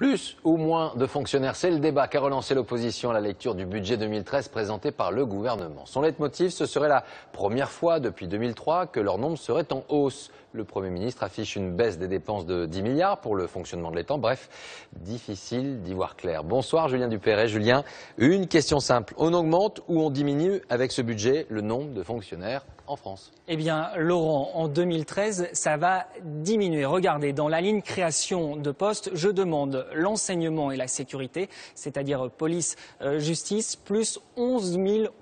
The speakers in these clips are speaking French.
Plus ou moins de fonctionnaires, c'est le débat qu'a relancé l'opposition à la lecture du budget 2013 présenté par le gouvernement. Son leitmotiv, ce serait la première fois depuis 2003 que leur nombre serait en hausse. Le Premier ministre affiche une baisse des dépenses de 10 milliards pour le fonctionnement de l'État. Bref, difficile d'y voir clair. Bonsoir Julien Dupéret. Julien, une question simple. On augmente ou on diminue avec ce budget le nombre de fonctionnaires en France? Eh bien, Laurent, en 2013, ça va diminuer. Regardez, dans la ligne création de postes, je demande l'enseignement et la sécurité, c'est-à-dire police, justice, plus 11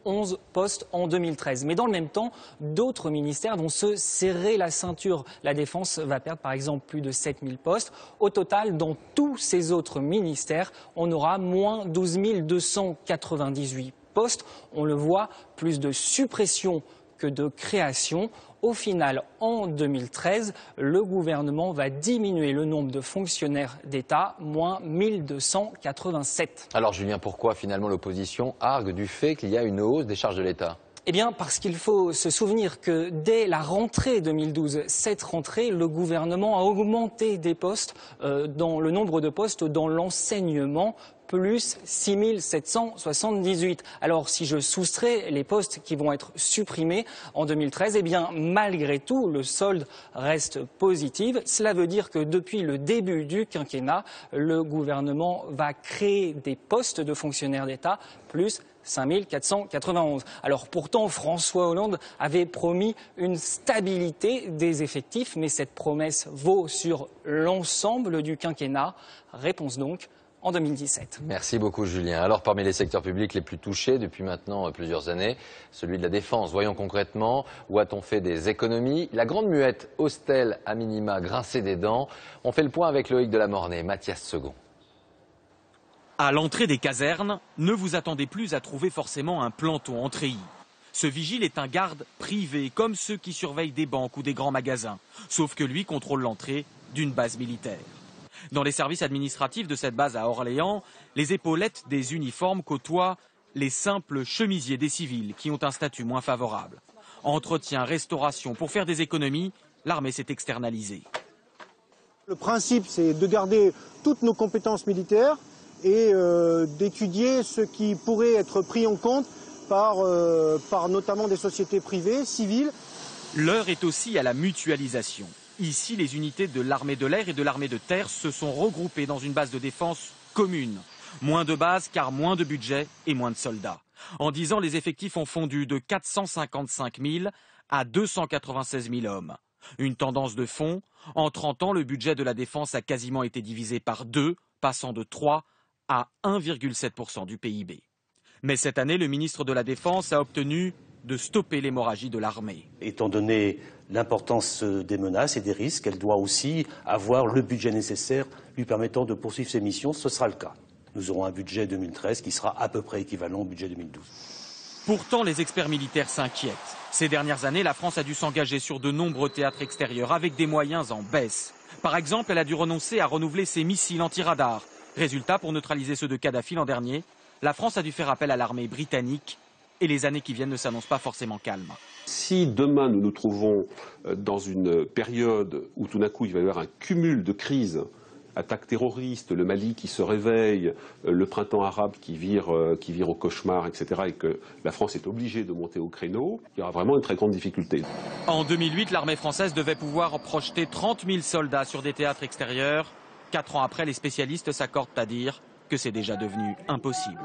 011 postes en 2013. Mais dans le même temps, d'autres ministères vont se serrer la ceinture. La Défense va perdre par exemple plus de 7 000 postes. Au total, dans tous ces autres ministères, on aura moins 12 298 postes. On le voit, plus de suppression que de création. Au final, en 2013, le gouvernement va diminuer le nombre de fonctionnaires d'État, moins 1287. Alors Julien, pourquoi finalement l'opposition argue du fait qu'il y a une hausse des charges de l'État? Eh bien, parce qu'il faut se souvenir que dès la rentrée 2012, cette rentrée, le gouvernement a augmenté des postes, dans le nombre de postes dans l'enseignement, plus 6 778. Alors, si je soustrais les postes qui vont être supprimés en 2013, eh bien, malgré tout, le solde reste positif. Cela veut dire que depuis le début du quinquennat, le gouvernement va créer des postes de fonctionnaires d'État, plus 5 491. Alors pourtant, François Hollande avait promis une stabilité des effectifs, mais cette promesse vaut sur l'ensemble du quinquennat. Réponse donc en 2017. Merci beaucoup Julien. Alors parmi les secteurs publics les plus touchés depuis maintenant plusieurs années, celui de la défense. Voyons concrètement, où a-t-on fait des économies? La grande muette hostelle à minima grincée des dents. On fait le point avec Loïc Delamornay, Mathias Second. À l'entrée des casernes, ne vous attendez plus à trouver forcément un planton en treillis. Ce vigile est un garde privé, comme ceux qui surveillent des banques ou des grands magasins, sauf que lui contrôle l'entrée d'une base militaire. Dans les services administratifs de cette base à Orléans, les épaulettes des uniformes côtoient les simples chemisiers des civils qui ont un statut moins favorable. Entretien, restauration, pour faire des économies, l'armée s'est externalisée. Le principe, c'est de garder toutes nos compétences militaires et d'étudier ce qui pourrait être pris en compte par notamment des sociétés privées, civiles. L'heure est aussi à la mutualisation. Ici, les unités de l'armée de l'air et de l'armée de terre se sont regroupées dans une base de défense commune. Moins de bases car moins de budget et moins de soldats. En 10 ans, les effectifs ont fondu de 455 000 à 296 000 hommes. Une tendance de fond. En 30 ans, le budget de la défense a quasiment été divisé par 2, passant de 3 à 1,7% du PIB. Mais cette année, le ministre de la Défense a obtenu de stopper l'hémorragie de l'armée. Étant donné l'importance des menaces et des risques, elle doit aussi avoir le budget nécessaire lui permettant de poursuivre ses missions. Ce sera le cas. Nous aurons un budget 2013 qui sera à peu près équivalent au budget 2012. Pourtant, les experts militaires s'inquiètent. Ces dernières années, la France a dû s'engager sur de nombreux théâtres extérieurs avec des moyens en baisse. Par exemple, elle a dû renoncer à renouveler ses missiles anti-radar. Résultat, pour neutraliser ceux de Kadhafi l'an dernier, la France a dû faire appel à l'armée britannique et les années qui viennent ne s'annoncent pas forcément calmes. Si demain nous nous trouvons dans une période où tout d'un coup il va y avoir un cumul de crises, attaques terroristes, le Mali qui se réveille, le printemps arabe qui vire au cauchemar, etc., et que la France est obligée de monter au créneau, il y aura vraiment une très grande difficulté. En 2008, l'armée française devait pouvoir projeter 30 000 soldats sur des théâtres extérieurs. 4 ans après, les spécialistes s'accordent à dire que c'est déjà devenu impossible.